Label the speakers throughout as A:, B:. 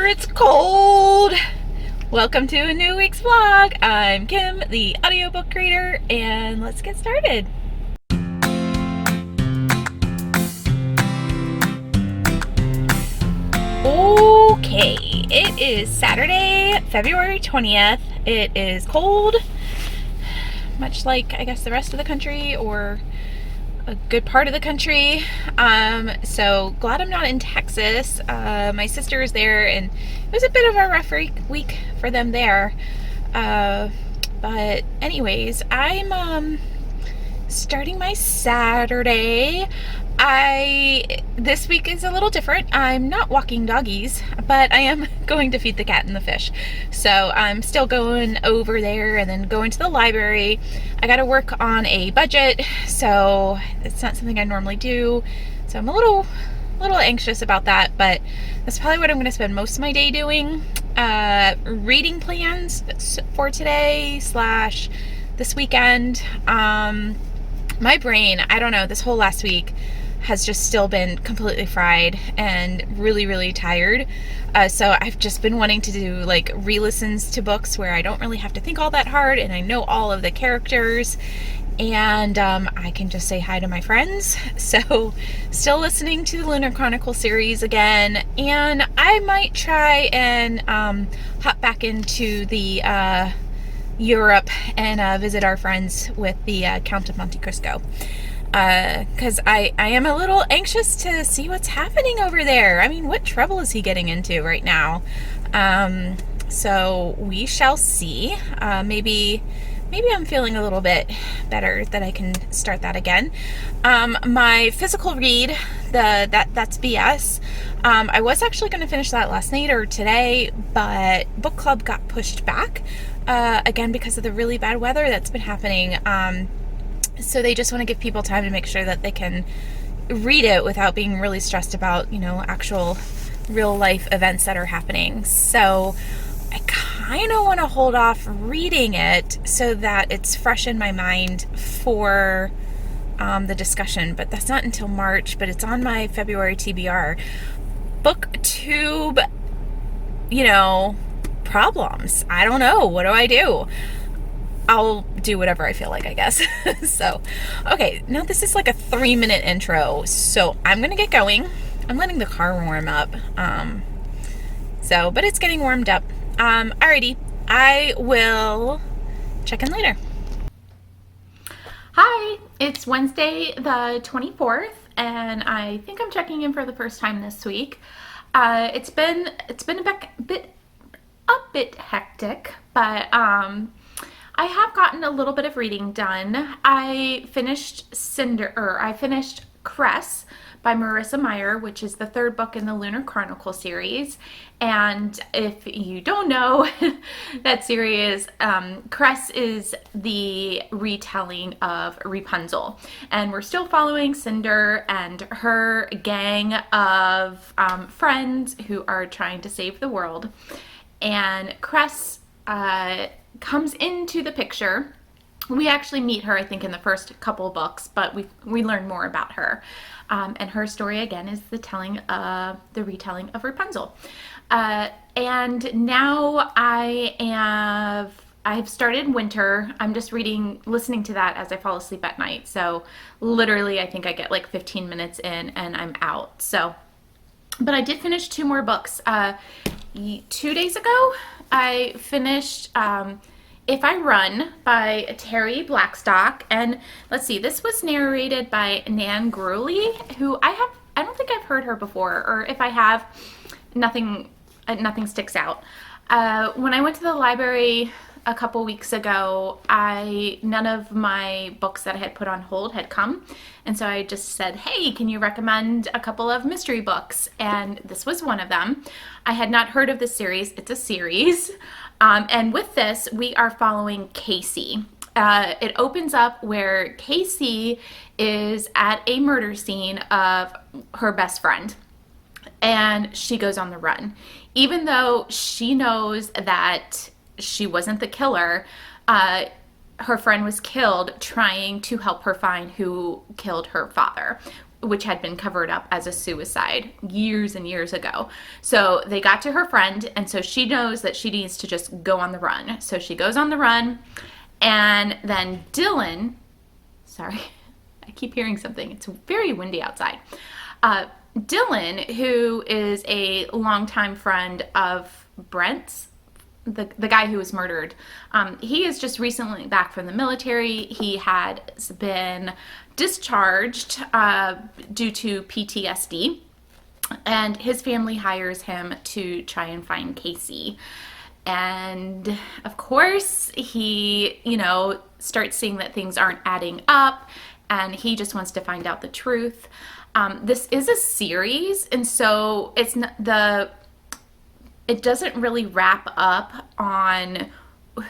A: Winter, it's cold! Welcome to a new week's vlog. I'm Kim, the audiobook creator, and let's get started. Okay, it is Saturday, February 20th. It is cold, much like, I guess, the rest of the country, or a good part of the country. So glad I'm not in Texas. My sister is there, and it was a bit of a rough week for them there. But anyways, I'm starting my Saturday. This week is a little different. I'm not walking doggies, but I am going to feed the cat and the fish. So I'm still going over there and then going to the library. I got to work on a budget, so it's not something I normally do. So I'm a little anxious about that, but that's probably what I'm going to spend most of my day doing. Reading plans for today / this weekend. My brain, I don't know, this whole last week has just still been completely fried and really tired. So I've just been wanting to do like re-listens to books where I don't really have to think all that hard and I know all of the characters, and I can just say hi to my friends. So still listening to the Lunar Chronicle series again, and I might try and hop back into the Europe and visit our friends with the Count of Monte Cristo, because I am a little anxious to see what's happening over there. I mean, what trouble is he getting into right now? So we shall see. Maybe I'm feeling a little bit better that I can start that again. My physical read, that's BS. I was actually going to finish that last night or today, but book club got pushed back again because of the really bad weather that's been happening. So they just want to give people time to make sure that they can read it without being really stressed about, actual real life events that are happening. So I kind of want to hold off reading it so that it's fresh in my mind for the discussion, but that's not until March, but it's on my February TBR. Booktube, problems. I don't know. What do I do? I'll do whatever I feel like, I guess. So, okay, now this is like a 3-minute intro, so I'm gonna get going. I'm letting the car warm up. But it's getting warmed up. Alrighty, I will check in later. Hi, it's Wednesday the 24th, and I think I'm checking in for the first time this week. It's been a bit hectic, but I have gotten a little bit of reading done. I finished Cress by Marissa Meyer, which is the third book in the Lunar Chronicle series. And if you don't know, that series, Cress is the retelling of Rapunzel. And we're still following Cinder and her gang of friends who are trying to save the world. And Cress comes into the picture. We actually meet her, I think, in the first couple books, but we learn more about her. And her story, again, is the retelling of Rapunzel. And now I've started Winter. I'm just listening to that as I fall asleep at night. So literally, I think I get like 15 minutes in and I'm out. So, but I did finish 2 more books. 2 days ago, I finished If I Run by Terri Blackstock, and let's see, this was narrated by Nan Gurley, who I don't think I've heard her before, or if I have, nothing sticks out. When I went to the library a couple weeks ago, none of my books that I had put on hold had come, and so I just said, hey, can you recommend a couple of mystery books? And this was one of them. I had not heard of this series. It's a series. And with this, we are following Casey. It opens up where Casey is at a murder scene of her best friend, and she goes on the run. Even though she knows that she wasn't the killer, her friend was killed trying to help her find who killed her father, which had been covered up as a suicide years and years ago. So they got to her friend, and so she knows that she needs to just go on the run. So she goes on the run, and then Dylan, sorry, I keep hearing something. It's very windy outside. Dylan, who is a longtime friend of Brent's, the guy who was murdered, he is just recently back from the military. He had been discharged due to PTSD, and his family hires him to try and find Casey. And of course, he, starts seeing that things aren't adding up, and he just wants to find out the truth. This is a series, and so it doesn't really wrap up on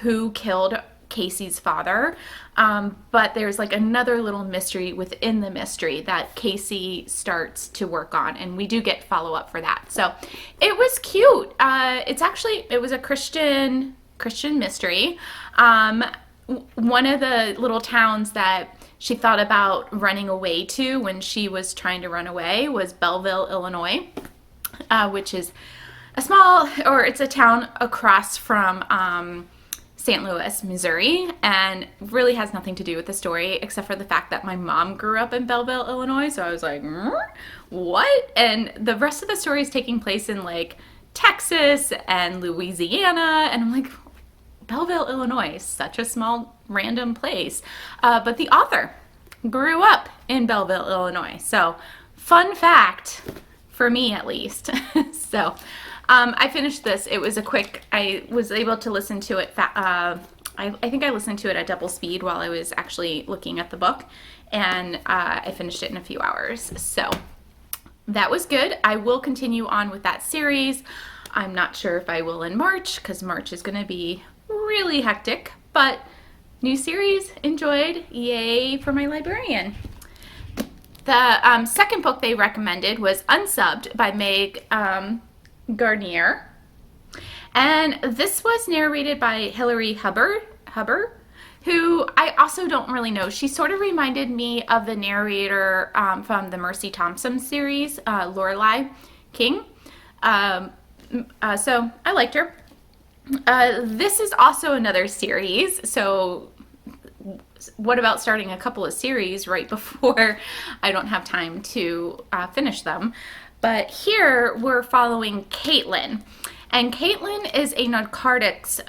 A: who killed Casey's father, but there's like another little mystery within the mystery that Casey starts to work on, and we do get follow-up for that. So it was cute. It was a Christian mystery. One of the little towns that she thought about running away to when she was trying to run away was Belleville, Illinois, which is it's a town across from St. Louis, Missouri, and really has nothing to do with the story except for the fact that my mom grew up in Belleville, Illinois. So I was like, what? And the rest of the story is taking place in like Texas and Louisiana, and I'm like, Belleville, Illinois, such a small random place. But the author grew up in Belleville, Illinois. So fun fact, for me at least. So I finished this. It was I was able to listen to it. I think I listened to it at double speed while I was actually looking at the book. And I finished it in a few hours. So that was good. I will continue on with that series. I'm not sure if I will in March, because March is going to be really hectic, but new series, enjoyed, yay for my librarian. The second book they recommended was Unsubbed by Meg Gardiner, and this was narrated by Hillary Hubbard, who I also don't really know. She sort of reminded me of the narrator from the Mercy Thompson series, Lorelei King, so I liked her. This is also another series, so what about starting a couple of series right before I don't have time to finish them? But here we're following Caitlin, and Caitlin is a narcotics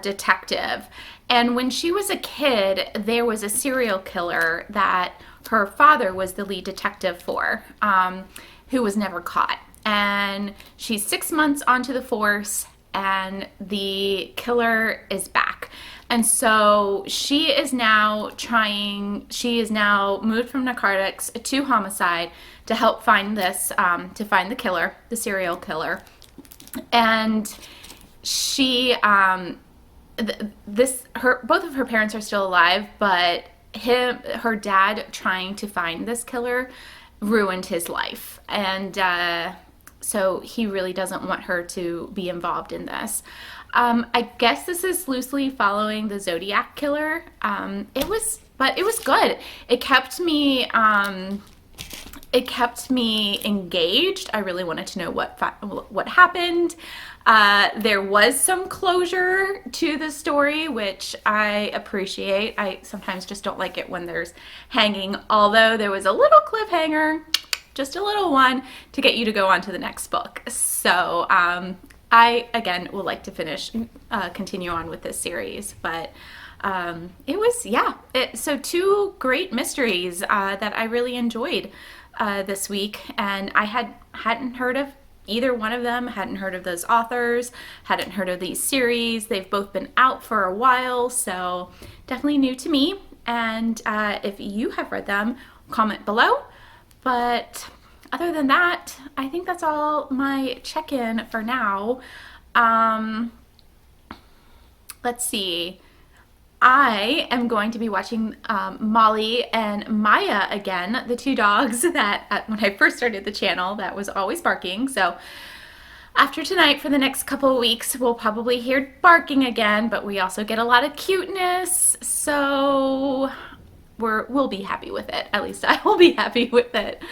A: detective, and when she was a kid, there was a serial killer that her father was the lead detective for, who was never caught. And she's 6 months onto the force, and the killer is back. And so she is now moved from narcotics to homicide to help find to find the killer, the serial killer. And she, both of her parents are still alive, but her dad trying to find this killer ruined his life. And, so he really doesn't want her to be involved in this. I guess this is loosely following the Zodiac Killer. It was good. It kept me engaged. I really wanted to know what happened. There was some closure to the story, which I appreciate. I sometimes just don't like it when there's hanging, although there was a little cliffhanger, just a little one, to get you to go on to the next book. So I, again, would like to continue on with this series. But it was, so two great mysteries that I really enjoyed this week. And I hadn't heard of either one of them, hadn't heard of those authors, hadn't heard of these series. They've both been out for a while, so definitely new to me. And if you have read them, comment below. But other than that, I think that's all my check-in for now. Let's see. I am going to be watching Molly and Maya again, the two dogs that when I first started the channel that was always barking. So after tonight, for the next couple of weeks, we'll probably hear barking again, but we also get a lot of cuteness. So we'll be happy with it. At least I will be happy with it.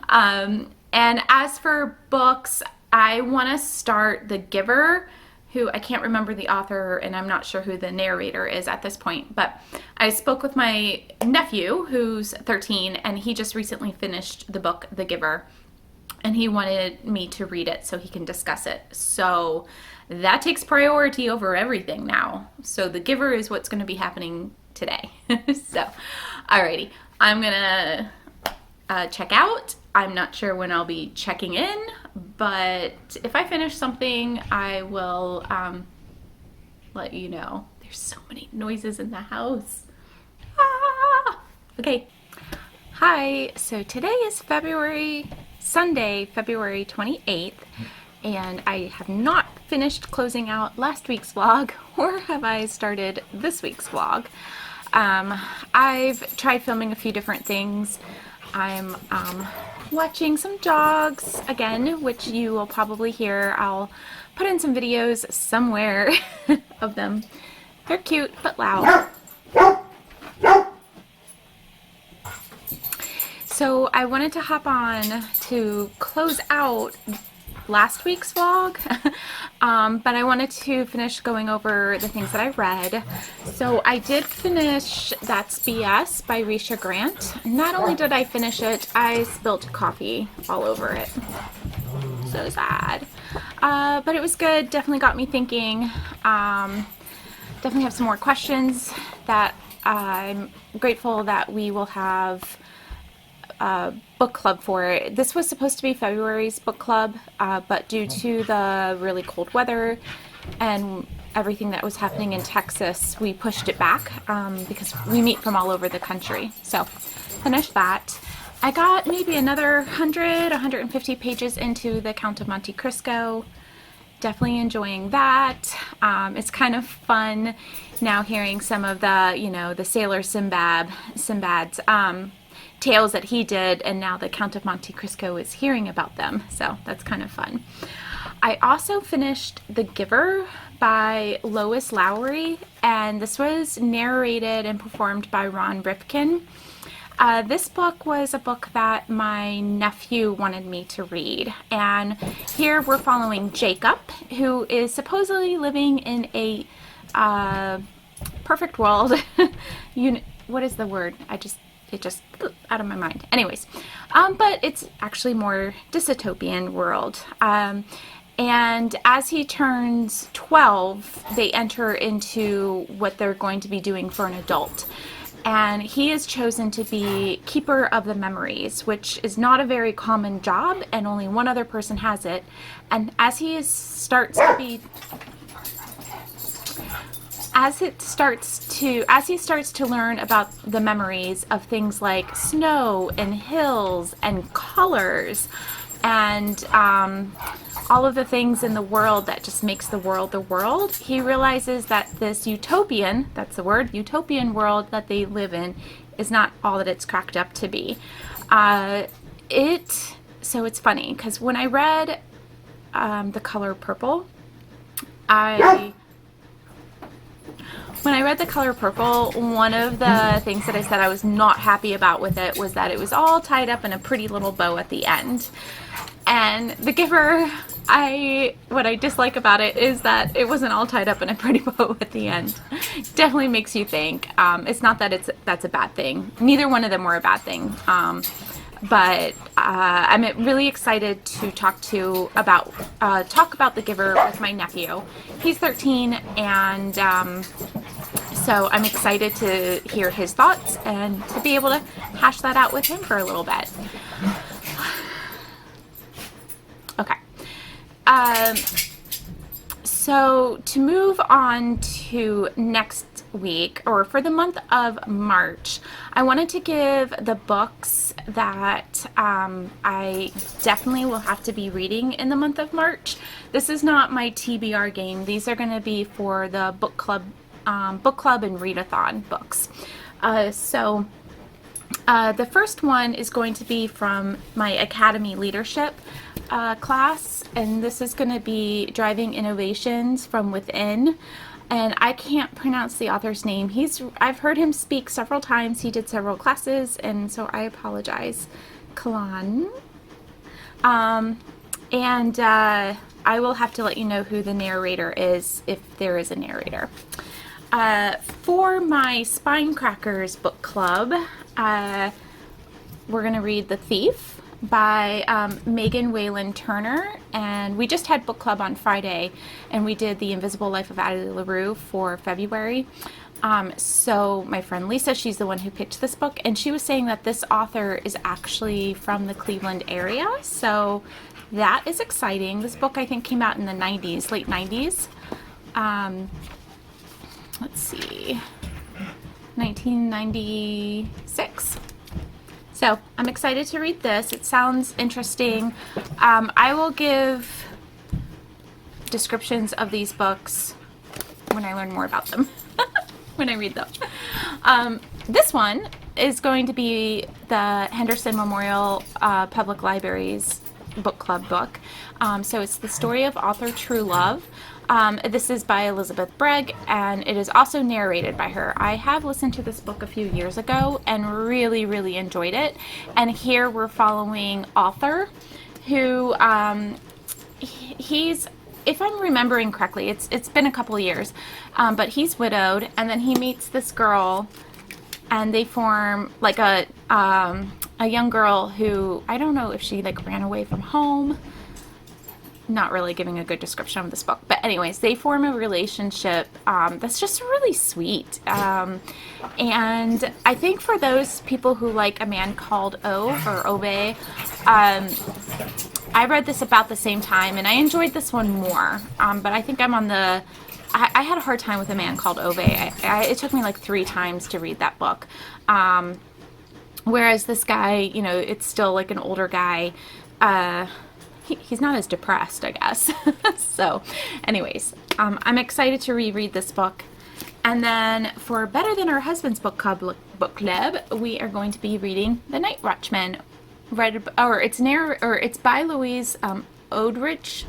A: And as for books, I want to start The Giver, who I can't remember the author, and I'm not sure who the narrator is at this point, but I spoke with my nephew who's 13, and he just recently finished the book The Giver, and he wanted me to read it so he can discuss it. So that takes priority over everything now. So The Giver is what's going to be happening today. So alrighty, I'm gonna check out. I'm not sure when I'll be checking in, but if I finish something, I will let you know. There's so many noises in the house. Ah! Okay. Hi. So today is Sunday, February 28th, and I have not finished closing out last week's vlog, or have I started this week's vlog. I've tried filming a few different things. I'm watching some dogs again, which you will probably hear. I'll put in some videos somewhere of them. They're cute but loud. So I wanted to hop on to close out last week's vlog, but I wanted to finish going over the things that I read. So I did finish That's BS by Risha Grant. Not only did I finish it, I spilled coffee all over it. So sad. But it was good. Definitely got me thinking. Definitely have some more questions that I'm grateful that we will have book club for. This was supposed to be February's book club, but due to the really cold weather and everything that was happening in Texas, we pushed it back because we meet from all over the country. So finished that. I got maybe another 150 pages into the Count of Monte Cristo. Definitely enjoying that. It's kind of fun now hearing some of the, the Sailor Sinbad's tales that he did, and now the Count of Monte Cristo is hearing about them, so that's kind of fun. I also finished The Giver by Lois Lowry, and this was narrated and performed by Rifkin. This book was a book that my nephew wanted me to read, and here we're following Jacob, who is supposedly living in a perfect world. What is the word? It just out of my mind. Anyways, but it's actually more dystopian world. And as he turns 12, they enter into what they're going to be doing for an adult. And he is chosen to be keeper of the memories, which is not a very common job, and only one other person has it. And as he starts to learn about the memories of things like snow and hills and colors and all of the things in the world that just makes the world, he realizes that this utopian, that's the word, utopian world that they live in is not all that it's cracked up to be. So it's funny, because when I read The Color Purple, When I read The Color Purple, one of the things that I said I was not happy about with it was that it was all tied up in a pretty little bow at the end. And The Giver, what I dislike about it is that it wasn't all tied up in a pretty bow at the end. Definitely makes you think. It's not that that's a bad thing. Neither one of them were a bad thing. But I'm really excited to talk about The Giver with my nephew. He's 13, and so I'm excited to hear his thoughts and to be able to hash that out with him for a little bit. Okay. So to move on to next week, or for the month of March, I wanted to give the books that I definitely will have to be reading in the month of March. This is not my TBR game. These are going to be for the book club and readathon books. So the first one is going to be from my Academy Leadership class, and this is going to be Driving Innovations from Within. and I can't pronounce the author's name. I've heard him speak several times. He did several classes, and so I apologize. Kalan. And I will have to let you know who the narrator is, if there is a narrator. For my Spine Crackers book club, we're going to read The Thief by Megan Whalen Turner, and we just had book club on Friday, and we did The Invisible Life of Addie LaRue for February. So my friend Lisa, she's the one who picked this book, and she was saying that this author is actually from the Cleveland area, so that is exciting. This book, I think, came out in the 90s, late 90s. Let's see, 1996. So I'm excited to read this. It sounds interesting. I will give descriptions of these books when I learn more about them, when I read them. This one is going to be the Henderson Memorial Public Library's book club book. So it's the story of author True Love. This is by Elizabeth Bregg, and it is also narrated by her. I have listened to this book a few years ago and really, really enjoyed it. And here we're following author who, he's, if I'm remembering correctly, it's been a couple of years, but he's widowed, and then he meets this girl, and they form like a young girl who, I don't know if she like ran away from home. Not really giving a good description of this book, but anyways, they form a relationship that's just really sweet. And I think for those people who like A Man Called Ove or Ove, I read this about the same time, and I enjoyed this one more. But I think I'm on the... I had a hard time with A Man Called Ove. It took me like 3 times to read that book. Whereas this guy, you know, it's still like an older guy. He's not as depressed, I guess. So, anyways, I'm excited to reread this book. And then for Better Than Her Husband's book club, we are going to be reading The Night Watchman. It's by Louise Odrich,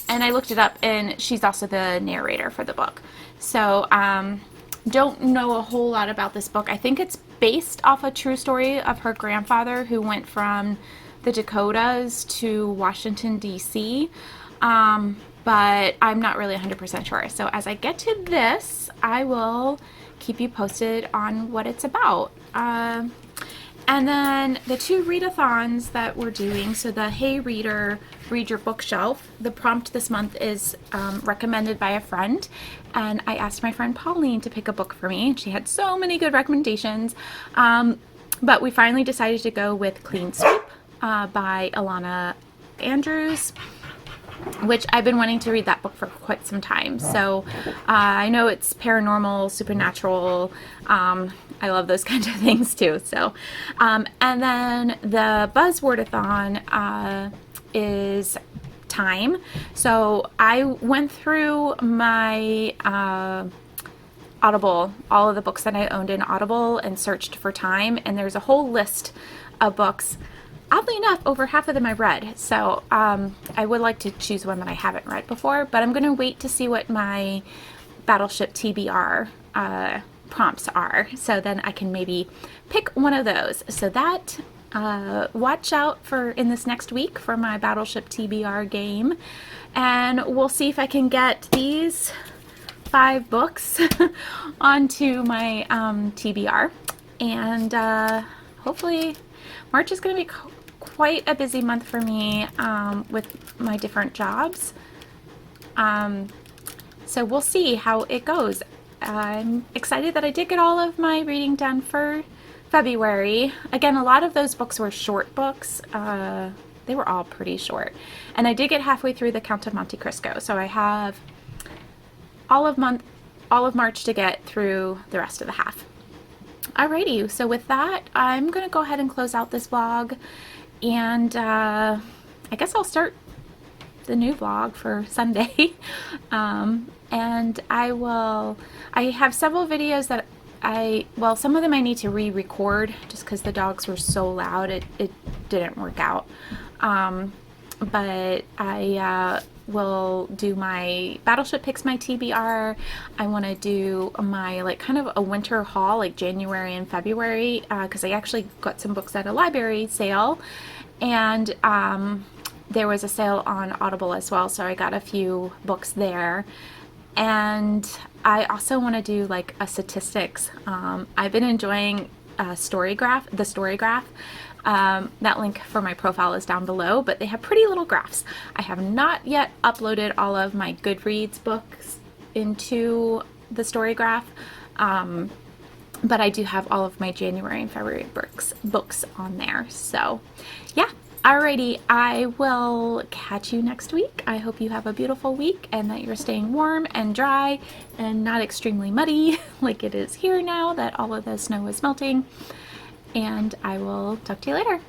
A: and I looked it up, and she's also the narrator for the book. So, don't know a whole lot about this book. I think it's based off a true story of her grandfather who went from the Dakotas to Washington, D.C., but I'm not really 100% sure. So as I get to this, I will keep you posted on what it's about. And then the 2 readathons that we're doing, so the Hey Reader, Read Your Bookshelf, the prompt this month is recommended by a friend, and I asked my friend Pauline to pick a book for me, and she had so many good recommendations, but we finally decided to go with Clean Sweep by Alana Andrews, which I've been wanting to read that book for quite some time. So I know it's paranormal, supernatural. I love those kinds of things too. So, and then the Buzzwordathon is time. So I went through my Audible, all of the books that I owned in Audible, and searched for time, and there's a whole list of books. Oddly enough, over half of them I've read, so I would like to choose one that I haven't read before, but I'm going to wait to see what my Battleship TBR prompts are, so then I can maybe pick one of those. So that, watch out for in this next week for my Battleship TBR game, and we'll see if I can get these 5 books onto my TBR, and hopefully March is going to be quite a busy month for me with my different jobs. So we'll see how it goes. I'm excited that I did get all of my reading done for February. Again, a lot of those books were short books. They were all pretty short. And I did get halfway through the Count of Monte Cristo, so I have all of March to get through the rest of the half. Alrighty, so with that, I'm going to go ahead and close out this vlog, and I guess I'll start the new vlog for Sunday. And I have several videos that some of them I need to re-record just because the dogs were so loud it didn't work out. But will do my Battleship Picks, my TBR. I want to do my like kind of a winter haul, like January and February, because I actually got some books at a library sale, and there was a sale on Audible as well, so I got a few books there. And I also want to do like a statistics. I've been enjoying Storygraph, the Storygraph. That link for my profile is down below, but they have pretty little graphs. I have not yet uploaded all of my Goodreads books into the Storygraph, but I do have all of my January and February books on there. So yeah. Alrighty, I will catch you next week. I hope you have a beautiful week and that you're staying warm and dry and not extremely muddy like it is here now that all of the snow is melting. And I will talk to you later.